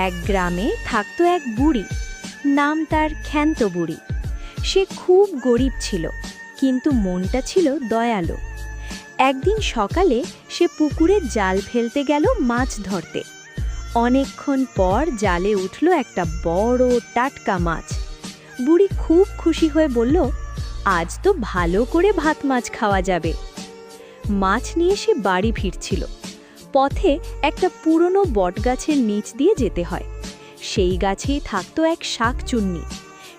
এক গ্রামে থাকতো এক বুড়ি। নাম তার ক্ষান্ত বুড়ি। সে খুব গরিব ছিল, কিন্তু মনটা ছিল দয়ালু। একদিন সকালে সে পুকুরে জাল ফেলতে গেল মাছ ধরতে। অনেকক্ষণ পর জালে উঠল একটা বড় টাটকা মাছ। বুড়ি খুব খুশি হয়ে বলল, আজ তো ভালো করে ভাত মাছ খাওয়া যাবে। মাছ নিয়ে সে বাড়ি ফিরছিল। পথে একটা পুরনো বটগাছের নিচ দিয়ে যেতে হয়। সেই গাছেই থাকতো এক শাকচুন্নি।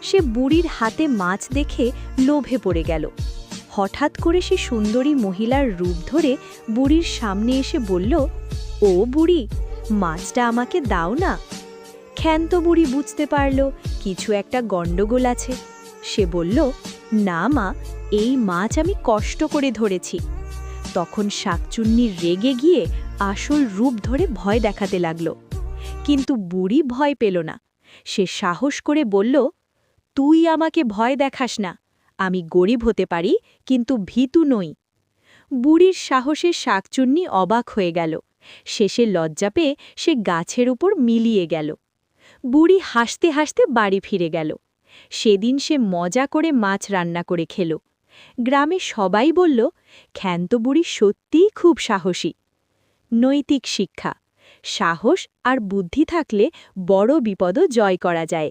সে বুড়ির হাতে মাছ দেখে লোভে পড়ে গেল। হঠাৎ করে সে সুন্দরী মহিলার রূপ ধরে বুড়ির সামনে এসে বলল, ও বুড়ি, মাছটা আমাকে দাও না। ক্ষান্ত বুড়ি বুঝতে পারল কিছু একটা গণ্ডগোল আছে। সে বলল, না মা, এই মাছ আমি কষ্ট করে ধরেছি। তখন শাকচুন্নি রেগে গিয়ে আসল রূপ ধরে ভয় দেখাতে লাগল। কিন্তু বুড়ি ভয় পেল না। সে সাহস করে বলল, তুই আমাকে ভয় দেখাস না। আমি গরিব হতে পারি, কিন্তু ভীতু নই। বুড়ির সাহসে শাকচুন্নি অবাক হয়ে গেল। শেষে লজ্জা পেয়ে সে গাছের উপর মিলিয়ে গেল। বুড়ি হাসতে হাসতে বাড়ি ফিরে গেল। সেদিন সে মজা করে মাছ রান্না করে খেল। গ্রামে সবাই বলল, ক্ষান্ত বুড়ি সত্যিই খুব সাহসী। নৈতিক শিক্ষা: সাহস আর বুদ্ধি থাকলে বড় বিপদও জয় করা যায়।